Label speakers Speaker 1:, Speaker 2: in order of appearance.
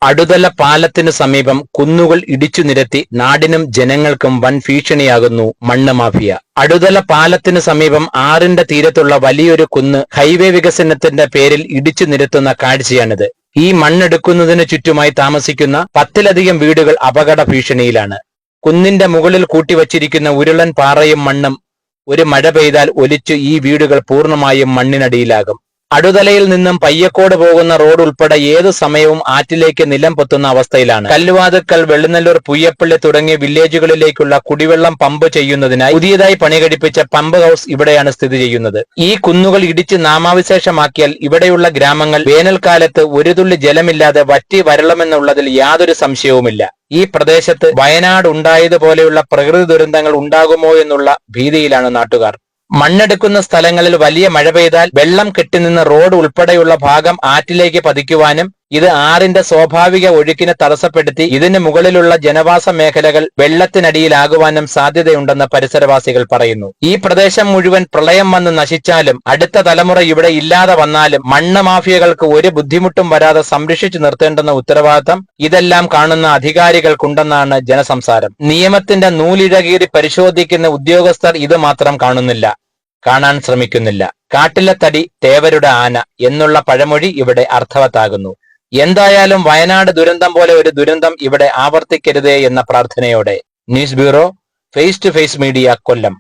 Speaker 1: അടുതല പാലത്തിനു സമീപം കുന്നുകൾ ഇടിച്ചു നിരത്തി നാടിനും ജനങ്ങൾക്കും വൻ ഭീഷണിയാകുന്നു മണ്ണ് മാഫിയ. അടുതല പാലത്തിനു സമീപം ആറിന്റെ തീരത്തുള്ള വലിയൊരു കുന്ന് ഹൈവേ വികസനത്തിന്റെ പേരിൽ ഇടിച്ചു നിരത്തുന്ന കാഴ്ചയാണിത്. ഈ മണ്ണെടുക്കുന്നതിനു ചുറ്റുമായി താമസിക്കുന്ന 10ലധികം വീടുകൾ അപകട ഭീഷണിയിലാണ്. കുന്നിന്റെ മുകളിൽ കൂട്ടിവച്ചിരിക്കുന്ന ഉരുളൻ പാറയും മണ്ണും ഒരു മഴ പെയ്താൽ ഒലിച്ചു ഈ വീടുകൾ പൂർണ്ണമായും മണ്ണിനടിയിലാകും. അടുതലയിൽ നിന്നും പയ്യക്കോട് പോകുന്ന റോഡ് ഉൾപ്പെടെ ഏതു സമയവും ആറ്റിലേക്ക് നിലം പൊത്തുന്ന അവസ്ഥയിലാണ്. കല്ലുവാതുക്കൽ, വെള്ളിനല്ലൂർ, പുയ്യപ്പള്ളി തുടങ്ങിയ വില്ലേജുകളിലേക്കുള്ള കുടിവെള്ളം പമ്പ് ചെയ്യുന്നതിനായി പുതിയതായി പണികഴിപ്പിച്ച പമ്പ് ഹൌസ് ഇവിടെയാണ് സ്ഥിതി ചെയ്യുന്നത്. ഈ കുന്നുകൾ ഇടിച്ച് നാമാവിശേഷമാക്കിയാൽ ഇവിടെയുള്ള ഗ്രാമങ്ങൾ വേനൽക്കാലത്ത് ഒരു തുള്ളി ജലമില്ലാതെ വറ്റി വരളുമെന്നുള്ളതിൽ യാതൊരു സംശയവുമില്ല. ഈ പ്രദേശത്ത് വയനാട് ഉണ്ടായതുപോലെയുള്ള പ്രകൃതി ദുരന്തങ്ങൾ ഉണ്ടാകുമോ എന്നുള്ള ഭീതിയിലാണ് നാട്ടുകാർ. മണ്ണെടുക്കുന്ന സ്ഥലങ്ങളിൽ വലിയ മഴ പെയ്താൽ വെള്ളം കെട്ടിനിന്ന് റോഡ് ഉൾപ്പെടെയുള്ള ഭാഗം ആറ്റിലേക്ക് പതിക്കുവാനും ഇത് ആറിന്റെ സ്വാഭാവിക ഒഴുക്കിനെ തടസ്സപ്പെടുത്തി ഇതിന് മുകളിലുള്ള ജനവാസ മേഖലകൾ വെള്ളത്തിനടിയിലാകുവാനും സാധ്യതയുണ്ടെന്ന് പരിസരവാസികൾ പറയുന്നു. ഈ പ്രദേശം മുഴുവൻ പ്രളയം വന്ന് നശിച്ചാലും അടുത്ത തലമുറ ഇവിടെ ഇല്ലാതെ വന്നാലും മണ്ണ് മാഫിയകൾക്ക് ഒരു ബുദ്ധിമുട്ടും വരാതെ സംരക്ഷിച്ചു നിർത്തേണ്ടുന്ന ഉത്തരവാദിത്തം ഇതെല്ലാം കാണുന്ന അധികാരികൾക്കുണ്ടെന്നാണ് ജനസംസാരം. നിയമത്തിന്റെ നൂലിഴകീറി പരിശോധിക്കുന്ന ഉദ്യോഗസ്ഥർ ഇത് മാത്രം കാണാൻ ശ്രമിക്കുന്നില്ല. കാട്ടിലെ തടി തേവരുടെ ആന എന്നുള്ള പഴമൊഴി ഇവിടെ അർത്ഥവത്താകുന്നു. എന്തായാലും വയനാട് ദുരന്തം പോലെ ഒരു ദുരന്തം ഇവിടെ ആവർത്തിക്കരുതേ എന്ന പ്രാർത്ഥനയോടെ. News bureau, face to face media, Kollam.